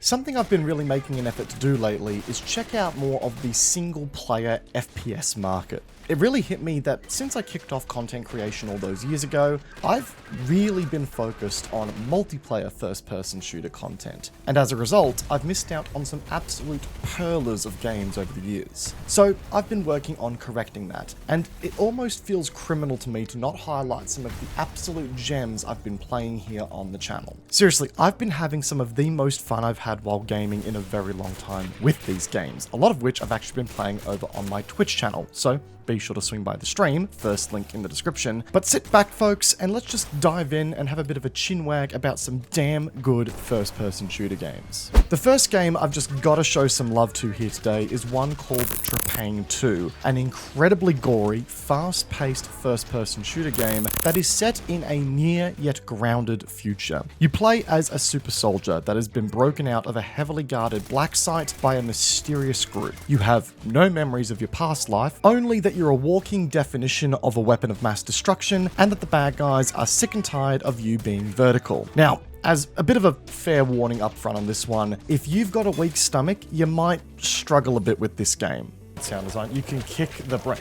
Something I've been really making an effort to do lately is check out more of the single-player FPS market. It really hit me that since I kicked off content creation all those years ago, I've really been focused on multiplayer first-person shooter content. And as a result, I've missed out on some absolute pearlers of games over the years. So I've been working on correcting that, and it almost feels criminal to me to not highlight some of the absolute gems I've been playing here on the channel. Seriously, I've been having some of the most fun I've had while gaming in a very long time with these games, a lot of which I've actually been playing over on my Twitch channel, so be sure to swing by the stream, first link in the description. But sit back folks, and let's just dive in and have a bit of a chinwag about some damn good first-person shooter games. The first game I've just got to show some love to here today is one called Trepang 2, an incredibly gory, fast-paced first-person shooter game that is set in a near yet grounded future. You play as a super soldier that has been broken out of a heavily guarded black site by a mysterious group. You have no memories of your past life, only that you're a walking definition of a weapon of mass destruction, and that the bad guys are sick and tired of you being vertical. Now, as a bit of a fair warning up front on this one, if you've got a weak stomach, you might struggle a bit with this game. Sound design, you can kick the brain.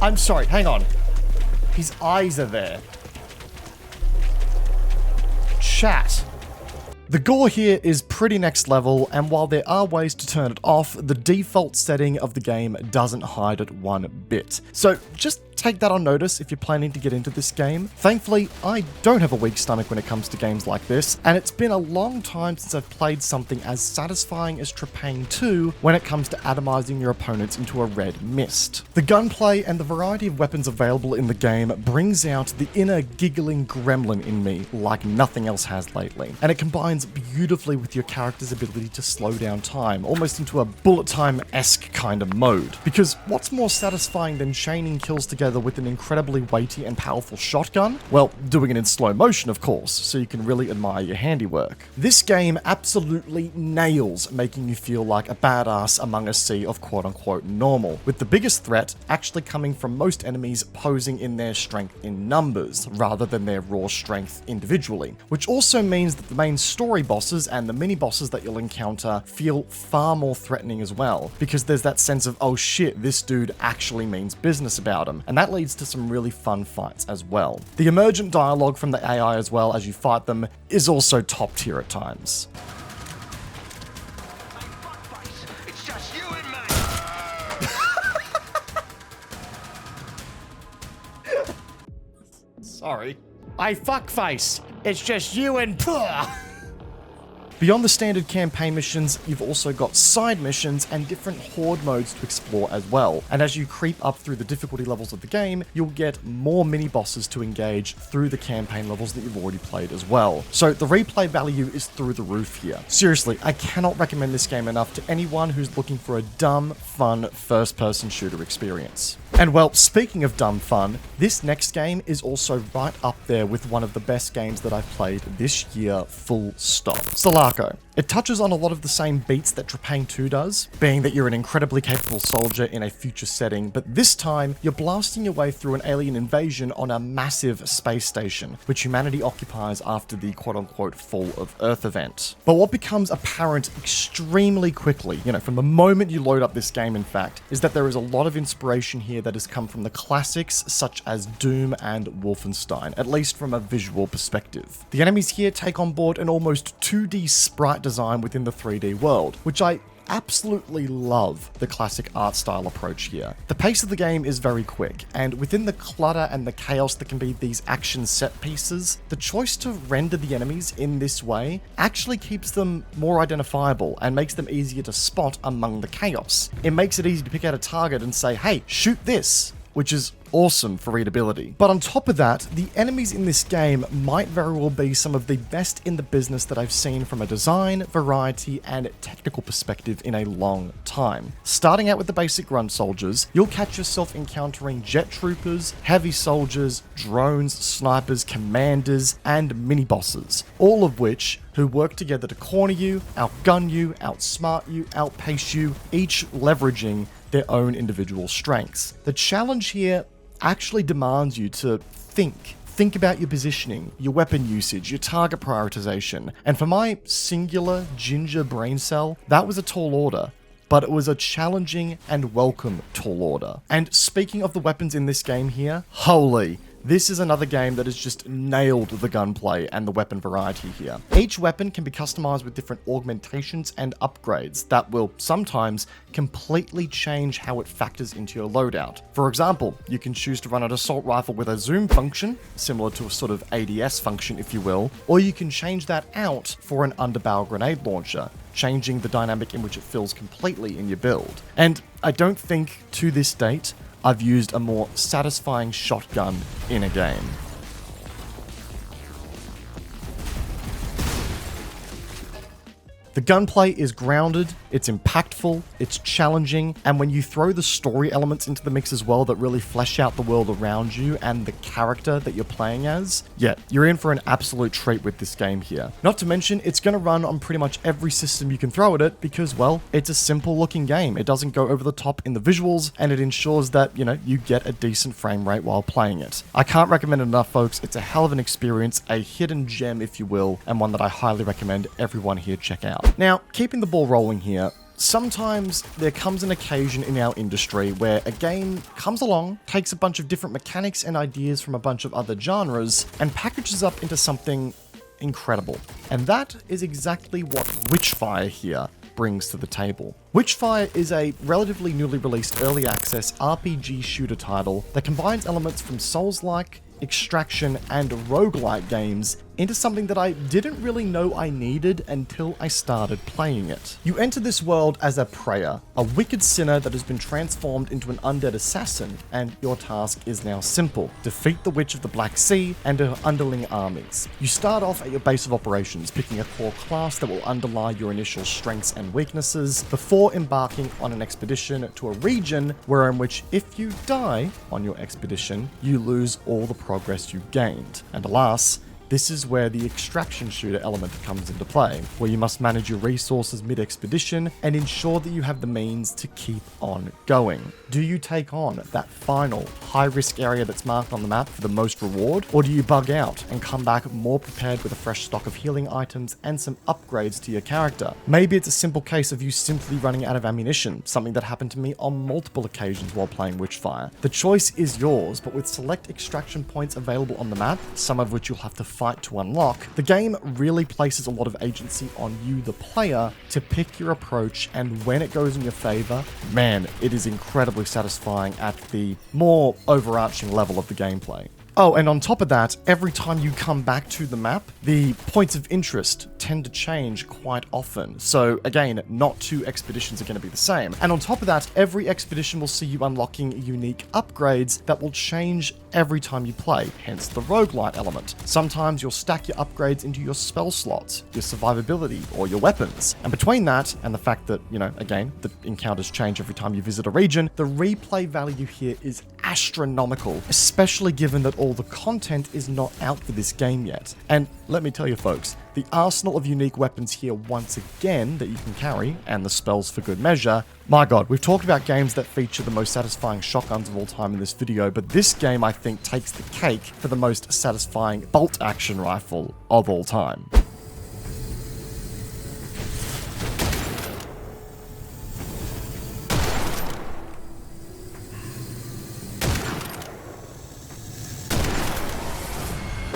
I'm sorry, hang on. His eyes are there. Chat. The gore here is pretty next level, and while there are ways to turn it off, the default setting of the game doesn't hide it one bit. So just take that on notice if you're planning to get into this game. Thankfully, I don't have a weak stomach when it comes to games like this, and it's been a long time since I've played something as satisfying as Trepang 2 when it comes to atomizing your opponents into a red mist. The gunplay and the variety of weapons available in the game brings out the inner giggling gremlin in me like nothing else has lately, and it combines beautifully with your character's ability to slow down time, almost into a bullet time-esque kind of mode. Because what's more satisfying than chaining kills together with an incredibly weighty and powerful shotgun? Well, doing it in slow motion, of course, so you can really admire your handiwork. This game absolutely nails making you feel like a badass among a sea of quote-unquote normal, with the biggest threat actually coming from most enemies posing in their strength in numbers, rather than their raw strength individually, which also means that the main story bosses and the mini-bosses that you'll encounter feel far more threatening as well, because there's that sense of, oh shit, this dude actually means business about him, and that leads to some really fun fights as well. The emergent dialogue from the AI as well as you fight them is also top tier at times. It's just you and me. Sorry. I fuckface. It's just you and Beyond the standard campaign missions, you've also got side missions and different horde modes to explore as well. And as you creep up through the difficulty levels of the game, you'll get more mini-bosses to engage through the campaign levels that you've already played as well. So the replay value is through the roof here. Seriously, I cannot recommend this game enough to anyone who's looking for a dumb, fun, first-person shooter experience. And well, speaking of dumb fun, this next game is also right up there with one of the best games that I've played this year, full stop. Selaco. It touches on a lot of the same beats that Trepang 2 does, being that you're an incredibly capable soldier in a future setting, but this time you're blasting your way through an alien invasion on a massive space station, which humanity occupies after the quote-unquote fall of Earth event. But what becomes apparent extremely quickly, from the moment you load up this game in fact, is that there is a lot of inspiration here that has come from the classics such as Doom and Wolfenstein, at least from a visual perspective. The enemies here take on board an almost 2D sprite design within the 3D world, which I absolutely love the classic art style approach here. The pace of the game is very quick, and within the clutter and the chaos that can be these action set pieces, the choice to render the enemies in this way actually keeps them more identifiable and makes them easier to spot among the chaos. It makes it easy to pick out a target and say, hey, shoot this, which is awesome for readability. But on top of that, the enemies in this game might very well be some of the best in the business that I've seen from a design, variety, and technical perspective in a long time. Starting out with the basic grunt soldiers, you'll catch yourself encountering jet troopers, heavy soldiers, drones, snipers, commanders, and mini-bosses, all of which who work together to corner you, outgun you, outsmart you, outpace you, each leveraging their own individual strengths. The challenge here actually demands you to think Think about your positioning, your weapon usage, your target prioritization. And for my singular ginger brain cell, that was a tall order. But it was a challenging and welcome tall order. And speaking of the weapons in this game here, holy, this is another game that has just nailed the gunplay and the weapon variety here. Each weapon can be customized with different augmentations and upgrades that will sometimes completely change how it factors into your loadout. For example, you can choose to run an assault rifle with a zoom function, similar to a sort of ADS function if you will, or you can change that out for an underbarrel grenade launcher, changing the dynamic in which it fills completely in your build. And I don't think, to this date, I've used a more satisfying shotgun in a game. The gunplay is grounded, it's impactful, it's challenging, and when you throw the story elements into the mix as well that really flesh out the world around you and the character that you're playing as, yeah, you're in for an absolute treat with this game here. Not to mention, it's going to run on pretty much every system you can throw at it because, well, it's a simple looking game. It doesn't go over the top in the visuals, and it ensures that, you know, you get a decent frame rate while playing it. I can't recommend it enough, folks. It's a hell of an experience, a hidden gem, if you will, and one that I highly recommend everyone here check out. Now, keeping the ball rolling here, sometimes there comes an occasion in our industry where a game comes along, takes a bunch of different mechanics and ideas from a bunch of other genres, and packages up into something incredible. And that is exactly what Witchfire here brings to the table. Witchfire is a relatively newly released early access RPG shooter title that combines elements from Souls-like, extraction, and roguelike games into something that I didn't really know I needed until I started playing it. You enter this world as a prayer, a wicked sinner that has been transformed into an undead assassin, and your task is now simple: defeat the Witch of the Black Sea and her underling armies. You start off at your base of operations, picking a core class that will underlie your initial strengths and weaknesses, before embarking on an expedition to a region in which if you die on your expedition, you lose all the progress you gained. And alas, this is where the extraction shooter element comes into play, where you must manage your resources mid-expedition and ensure that you have the means to keep on going. Do you take on that final high-risk area that's marked on the map for the most reward, or do you bug out and come back more prepared with a fresh stock of healing items and some upgrades to your character? Maybe it's a simple case of you simply running out of ammunition, something that happened to me on multiple occasions while playing Witchfire. The choice is yours, but with select extraction points available on the map, some of which you'll have to fight to unlock, the game really places a lot of agency on you, the player, to pick your approach, and when it goes in your favor, man, it is incredibly satisfying at the more overarching level of the gameplay. Oh, and on top of that, every time you come back to the map, the points of interest tend to change quite often. So again, not two expeditions are going to be the same. And on top of that, every expedition will see you unlocking unique upgrades that will change every time you play, hence the roguelite element. Sometimes you'll stack your upgrades into your spell slots, your survivability, or your weapons. And between that and the fact that, you know, again, the encounters change every time you visit a region, the replay value here is astronomical, especially given that all the content is not out for this game yet. And let me tell you folks, the arsenal of unique weapons here once again that you can carry, and the spells for good measure, my god, we've talked about games that feature the most satisfying shotguns of all time in this video, but this game I think takes the cake for the most satisfying bolt action rifle of all time.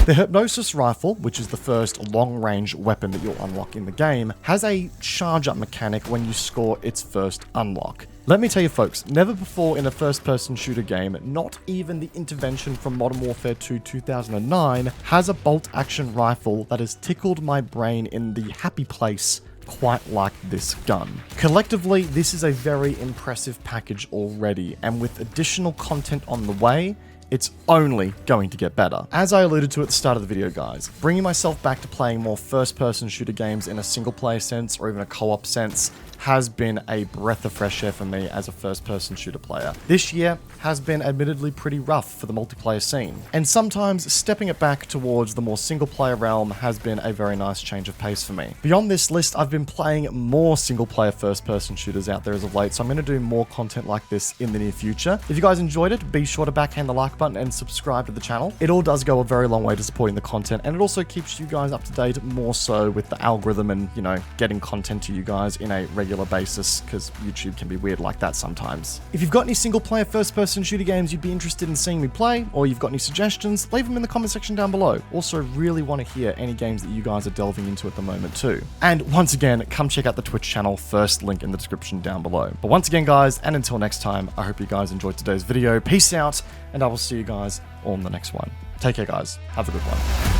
The Hypnosis Rifle, which is the first long-range weapon that you'll unlock in the game, has a charge-up mechanic when you score its first unlock. Let me tell you folks, never before in a first-person shooter game, not even the intervention from Modern Warfare 2 2009, has a bolt-action rifle that has tickled my brain in the happy place quite like this gun. Collectively, this is a very impressive package already, and with additional content on the way, it's only going to get better. As I alluded to at the start of the video, guys, bringing myself back to playing more first-person shooter games in a single-player sense or even a co-op sense has been a breath of fresh air for me as a first-person shooter player. This year has been admittedly pretty rough for the multiplayer scene, and sometimes stepping it back towards the more single-player realm has been a very nice change of pace for me. Beyond this list, I've been playing more single-player first-person shooters out there as of late, so I'm going to do more content like this in the near future. If you guys enjoyed it, be sure to backhand the like button and subscribe to the channel. It all does go a very long way to supporting the content, and it also keeps you guys up to date more so with the algorithm and, you know, getting content to you guys in a regular basis, because YouTube can be weird like that sometimes. If you've got any single-player first-person shooter games you'd be interested in seeing me play, or you've got any suggestions, leave them in the comment section down below. Also, really want to hear any games that you guys are delving into at the moment too. And once again, come check out the Twitch channel, first link in the description down below. But once again, guys, and until next time, I hope you guys enjoyed today's video. Peace out, and I will see you guys all in the next one. Take care, guys. Have a good one.